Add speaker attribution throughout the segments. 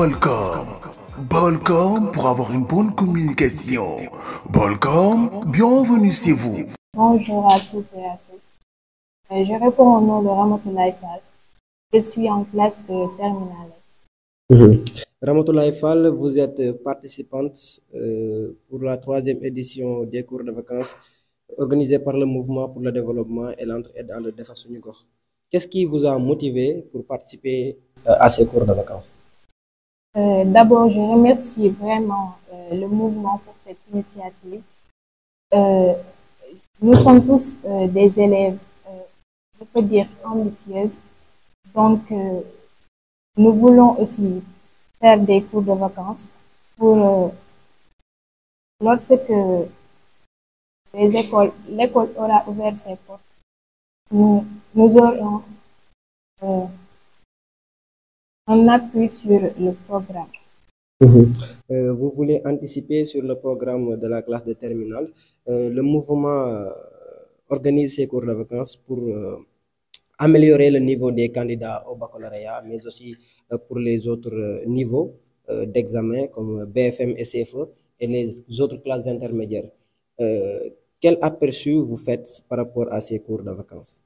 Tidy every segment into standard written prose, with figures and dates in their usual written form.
Speaker 1: Balcom. Balcom pour avoir une bonne communication. Balcom, bienvenue chez vous.
Speaker 2: Bonjour à tous et à toutes. Je réponds au nom de Ramatoulaye Fall. Je suis en classe de terminale S.
Speaker 3: Ramatoulaye Fall, vous êtes participante pour la 3e édition des cours de vacances organisés par le Mouvement pour le développement et l'entraide dans le Defar Suñu Gox. Qu'est-ce qui vous a motivé pour participer à ces cours de vacances?
Speaker 2: D'abord, je remercie vraiment le mouvement pour cette initiative. Nous sommes tous des élèves, je peux dire, ambitieuses. Donc, nous voulons aussi faire des cours de vacances pour lorsque l'école aura ouvert ses portes, nous aurons un appui sur le programme.
Speaker 3: Vous voulez anticiper sur le programme de la classe de terminale. Le mouvement organise ces cours de vacances pour améliorer le niveau des candidats au baccalauréat, mais aussi pour les autres niveaux d'examen comme BFM et CFE et les autres classes intermédiaires. Quel aperçu vous faites par rapport à ces cours de vacances?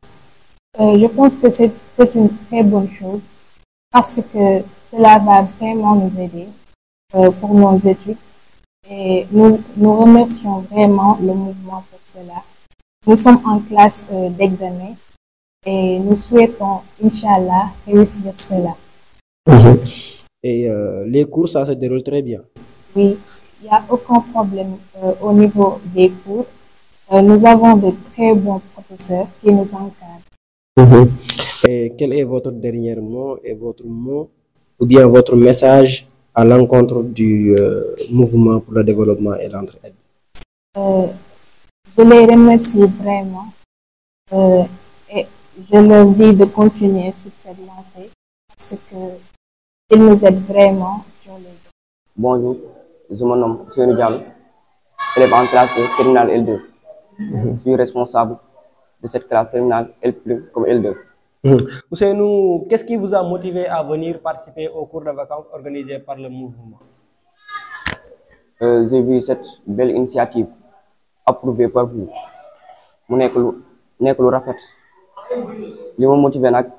Speaker 2: Je pense que c'est une très bonne chose parce que cela va vraiment nous aider pour nos études et nous remercions vraiment le mouvement pour cela. Nous sommes en classe d'examen et nous souhaitons, Inch'Allah, réussir cela.
Speaker 3: Et les cours, ça se déroule très bien.
Speaker 2: Oui, il n'y a aucun problème au niveau des cours. Nous avons de très bons professeurs qui nous encadrent.
Speaker 3: Et quel est votre dernier mot et votre mot ou bien votre message à l'encontre du mouvement pour le développement et l'entraide?
Speaker 2: Je les remercie vraiment et je leur dis de continuer sur cette lancée parce qu'ils nous aident vraiment sur les autres.
Speaker 4: Bonjour, je me nomme Ousseynou Diallo, élève en classe de terminale L2. Je suis responsable de cette classe terminale L+ comme L2.
Speaker 3: Ousseynou, qu'est-ce qui vous a motivé à venir participer au cours de vacances organisé par le mouvement?
Speaker 4: J'ai vu cette belle initiative approuvée par vous. mu nekk lu rafet li ma motivé nag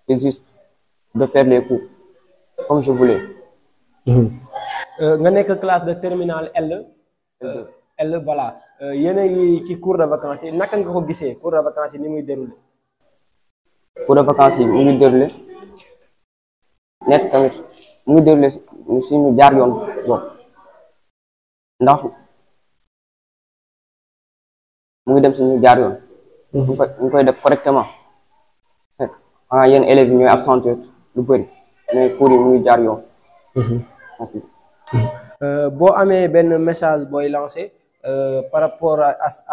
Speaker 4: c'est juste de faire les cours comme je voulais.
Speaker 3: nga nekk classe de terminale L voilà yéen a ngi ci cours de vacances yi naka nga ko gisee cours de vacances yi ni muy déroulé?
Speaker 4: cours de vacances yi mu ngi déroulé nekk tamit mu ngi déroulé suñu jaar yoon bopp ndax mu ngi dem suñu jaar yoon. ñu koy def correctement. xanaa yenn élèves yi ñooy absenté lu bëri mais cours yi mu ngi jaar yoon.
Speaker 3: boo amee benn message booy lancé par rapport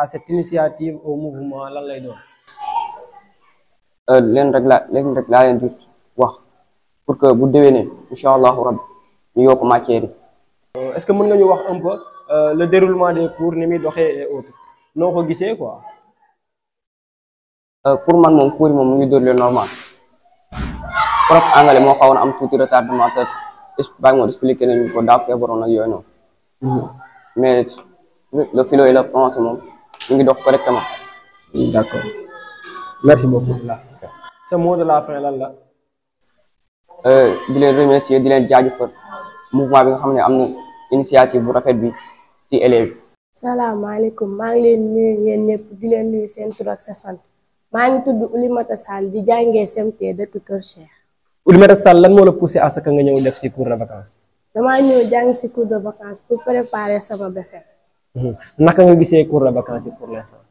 Speaker 3: à cette initiative au mouvement lan lay doon?
Speaker 4: leen rek laa leen di wax pour que bu déwénee incha allahu rabbi ñu yokk matière yi.
Speaker 3: est-ce que mën nga ñu wax un peu le déroulement des cours ni muy doxee et autres noo ko gisee quoi?
Speaker 4: pour man moom cours yi moom mu ngi déroulé normal prof anglais moo xawoon am tuuti retardement te bàyyi moo expliqué nañu ko daa feebaroon ak yooyu noonu mais le philo et le français moom mu ngi dox correctement.
Speaker 3: D'accord, merci beaucoup. Ce mot de la fin lan la?
Speaker 4: di leen remercier di leen jaajëfal mouvement bi nga xam ne am na initiative bu rafet bi ci élèves yi.
Speaker 5: salaamaaleykum maa ngi leen nuyu yéen ñëpp di leen nuyu seen tur ak sa sant maa ngi tudd Oulimata Sall di jàngee CMT dëkk Kër Cheikh.
Speaker 3: Oulimata Sall lan moo la poussé à ce que nga ñëw def ci cours de vacances?
Speaker 5: damaa ñëw jàng ci cours de vacances pour préparer sama BFEM.
Speaker 3: naka nga gisee cours de vacances yi pour l'instant?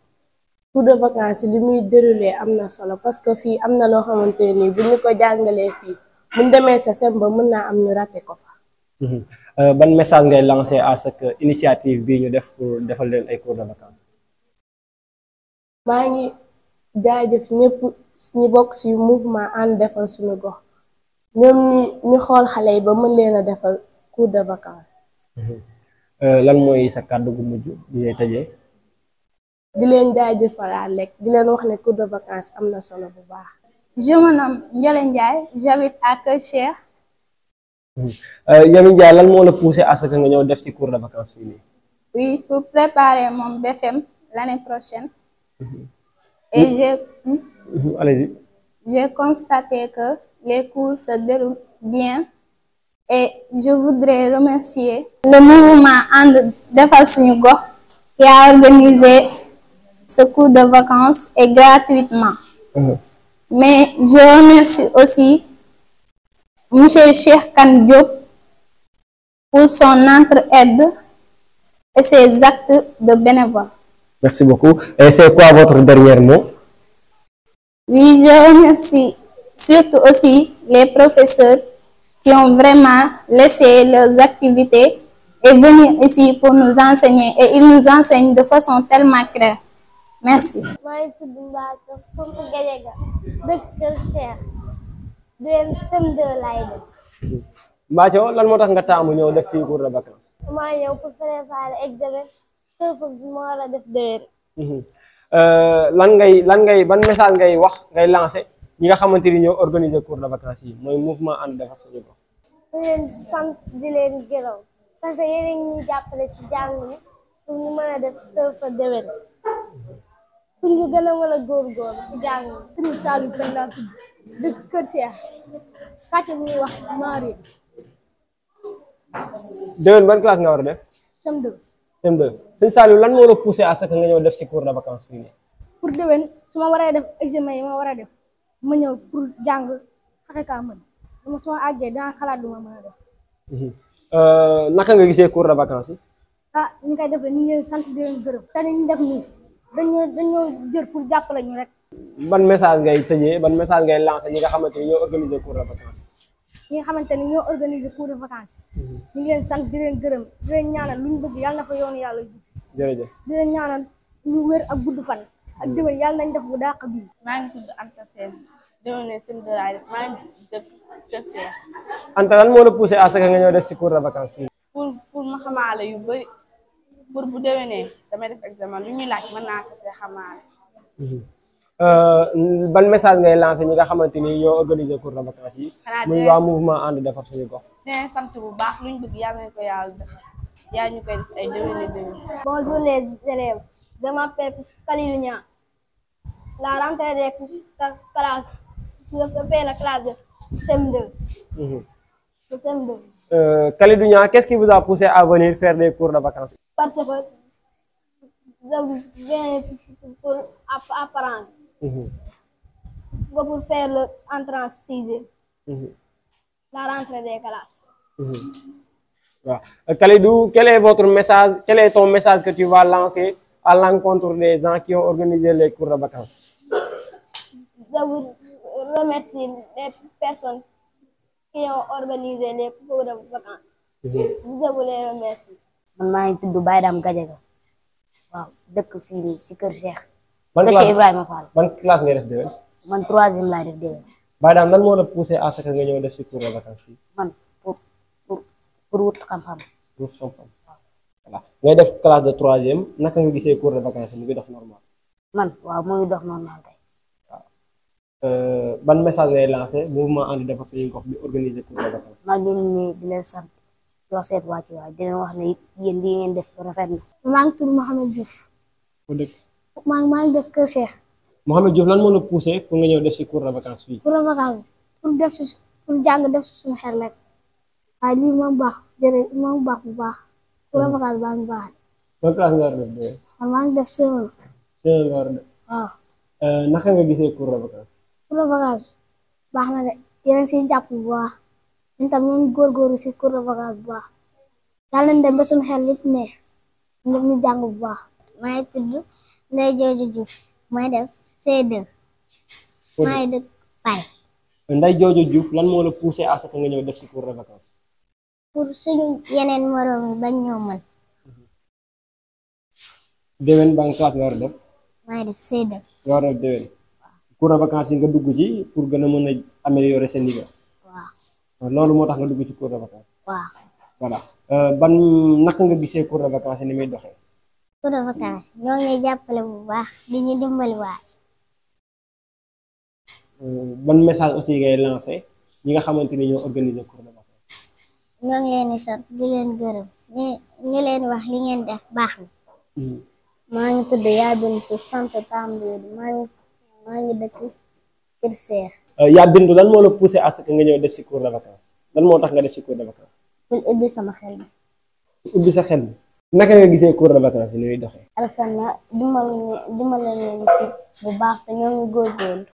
Speaker 5: cours de vacances li muy déroulé am na solo parce que fii am na loo xamante ni bu ñu ko jàngalee fii buñ demee sa sem ba mën naa am ñu raté ko fa.
Speaker 3: ban message ngay lancé à ce que initiative bii ñu def pour defal leen ay cours de vacances?
Speaker 5: maa ngi jaajëf ñëpp ñu bokk ci mouvement ànd defal suñu gox ñoom ñu xool xale yi ba mën leen a defal cours de vacances.
Speaker 3: lan mooy sa kàddu gu mujj bi ngay tëjee?
Speaker 5: di leen jaajëfalaat lekk di leen wax ne cours de vacances am na solo bu baax.
Speaker 6: Je me nomme Ndiolé Ndiaye, j'habite à Kër Cheikh.
Speaker 3: Yamin Ndiaye lan moo la poussé à ce que nga ñëw def ci cours de vacances fii nii.
Speaker 6: Oui, pour préparer mon BFM l'année prochaine. Et
Speaker 3: Allez-y.
Speaker 6: j'ai constaté que les cours se déroulent bien et je voudrais remercier le mouvement And Defar Suñu Gox qui a organisé ce cours de vacances et gratuitement. Mais je remercie aussi Monsieur Cheikh Kane Diop pour son entraide et ses actes de bénévole.
Speaker 3: Merci beaucoup. Et c'est quoi votre dernier mot?
Speaker 6: Oui, je remercie surtout aussi les professeurs qui ont vraiment laissé leurs activités et venir ici pour nous enseigner. Et ils nous enseignent de façon tellement claire. Merci.
Speaker 7: maa ngi tudd Mbathio Fomp Gadiaga dëkk Kër Cheikh CM2 laay def.
Speaker 3: Mbathio lan moo tax nga taamu ñëw def fii cours de vacances.
Speaker 7: maa ñëw pour préparer examen TOEFL bi ma war a def déwén.
Speaker 3: ban message ngay wax ngay lancé ñi nga xamante ni ñoo organiser cours de vacances yi mooy mouvement And Defar Suñu Gox.
Speaker 7: di leen sant di leen gërëm parce que yéen a ngi ñuy jàppale si jàng mi pour ñu mën a def TOEFL déwén pour ñu gën a mën a góorgóorlu si jàng mi.
Speaker 8: Serigne Saliou Pène laa tudd dëkk Kër Cheikh kàcce bu ñuy wax Marie.
Speaker 3: déwén ban classe nga war a def.
Speaker 8: CM2.
Speaker 3: CM2 sëñ Saliou lan moo la poussé à ce que nga ñëw def ci cours de vacances fii nii.
Speaker 8: pour déwén su ma waree def examen yi ma war a def ma ñëw pour jàng fexe kaa mën dama su ma àggee dinaa xalaat lu ma mën a def.
Speaker 3: naka nga gisee cours de vacances yi.
Speaker 8: ah ñu koy defee ñu ngi leen sant di leen gërëm. te ñu def nii dañoo jël pour jàppale ñu rek.
Speaker 3: ban message ngay tëjee ban message ngay lancé ñi nga xamante ni ñoo organiser cours de vacances.
Speaker 8: ñi nga xamante ni ñoo organiser cours de vacances ñu ngi leen sant di leen gërëm di leen ñaanal lu ñu bëgg yàlla na fa yoonu yàlla ji.
Speaker 3: jërëjëf
Speaker 8: di leen ñaanal ñu wér ak gudd fan ak déwén yàlla nañ def bu dàq bii.
Speaker 5: maa ngi tudd Anta Sène déwén ne CM2 laay def maa ngi dëkk Kër Cheikh.
Speaker 3: Anta lan moo la poussé à ce que nga ñëw def ci cours de vacances fii.
Speaker 5: pour ma xamaale yu bëri pour bu déwénee damay def examen lu ñuy laaj mën naa ko see xamaale.
Speaker 3: ban message ngay lancé ñi nga xamante ni ñoo organiser cours de vacances yi. muy waa mouvement And Defar Suñu Gox.
Speaker 5: dinañ sant bu baax luñ bëgg yàlla nañ ko yàlla def yaa ñu koy def ay déwéni déwén.
Speaker 7: Bonjour les élèves, je m'appelle Khalilou Niang. La rentrée des classes, je fais la classe de CM2. De CM2.
Speaker 3: Khalilou Niang, qu'est-ce qui vous a poussé à venir faire des cours de vacances?
Speaker 7: Parce que je viens pour apprendre. Pour faire l'entrée en sixième. La rentrée des classes.
Speaker 3: Waaw Khalidou, quel est ton message que tu vas lancer à l'encontre des gens qui ont organisé les cours de vacances?
Speaker 7: Je vous remercie les personnes qui ont organisé les cours de vacances. Je vous les remercie.
Speaker 9: man maa ngi tudd Baye Dame Gadiaga waaw dëkk fii nii si Kër Cheikh.
Speaker 3: ban
Speaker 9: Kër Cheikh Ibrahima Fall.
Speaker 3: ban classe ngay def déwén.
Speaker 9: man 3e laay def déwén.
Speaker 3: Baye Dame lan moo la poussé à ce que nga ñëw def ci cours de vacances fii.
Speaker 9: man pour wut xam-xam.
Speaker 3: pour xam-xam voilà ngay def classe de 3e naka nga gisee cours de vacances mu ngi dox normal.
Speaker 9: man waaw mu ngi dox normal kay.
Speaker 3: ban message ngay lancé mouvement And Defar Suñu Gox bi organiser cours de vacances.
Speaker 9: maa ngi leen di leen sant di wax seet wàcc waay di leen wax ne yéen lii ngeen def rafet na.
Speaker 7: maa ngi tudd Mohamed Diouf.
Speaker 3: ku dëkk.
Speaker 7: maa ngi dëkk Kër Cheikh.
Speaker 3: Mohamed Diouf lan moo la poussé pour nga ñëw def ci cours de vacances fii.
Speaker 7: Cours de vacances pour jàng def si suñu xel rek waaye lii moom baax moom baax bu baax. Cours de vacances baa ngi baax.
Speaker 3: ban classe nga war a def déwén.
Speaker 7: man maa ngi def CM1.
Speaker 3: CM1 nga war a def.
Speaker 7: waaw.
Speaker 3: naka nga gisee cours de vacances.
Speaker 7: Cours de vacances baax na de yéen a ngi siy jàpp bu baax ñun tam ñu góorgóorlu si cours de vacances bu baax yàlla nañ dem ba suñu xel yëpp neex ñëpp ñu jàng bu baax. maa ngi tudd Ndeye Jooju Diouf may def C2. maa ngi dëkk Paye.
Speaker 3: Ndeye Jooju Diouf lan moo la poussé à ce que nga ñëw def ci cours de vacances.
Speaker 7: pour suñu yeneen moroom yi bañ ñoo mën.
Speaker 3: déwén ban classe nga war a def.
Speaker 7: maa ngi def C2.
Speaker 3: nga war a def déwén. cours de vacances yi nga dugg ci pour gën a mën a améliorer seen niveau.
Speaker 7: waaw.
Speaker 3: loolu moo tax nga dugg ci cours de vacances.
Speaker 7: waaw.
Speaker 3: voilà ban naka nga gisee cours de vacances yi ni muy doxee.
Speaker 7: cours de vacances ñoo ngi jàppale bu baax di ñu dimbali waay.
Speaker 3: ban message aussi ngay lancé ñi nga xamante ni ñoo organiser cours de vacances.
Speaker 7: ñoo ngi leen di sant di leen gërëm ñu leen wax li ngeen def baax na. maa ngi tudd Yaa Bintu sant Tambédou maa ngi dëkk Kër Seex.
Speaker 3: Yaa Bintu lan moo la poussé à ce que nga ñëw def ci cours de vacances lan moo tax nga def ci cours de vacances.
Speaker 7: pour ubbi sama xel bi.
Speaker 3: ubbi sa xel bi. naka nga gisee cours de vacances yi ni muy doxee.
Speaker 7: rafet na dimbali leen ci bu baax te ñoo ngi góorgóorlu.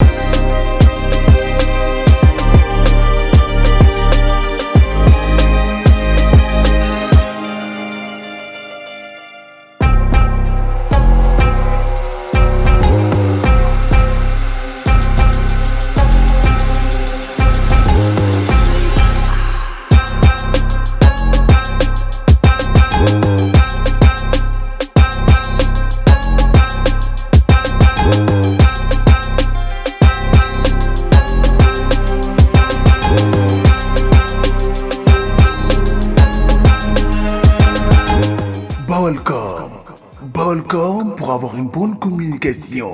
Speaker 1: Balcom pour avoir une bonne communication.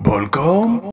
Speaker 1: Balcom.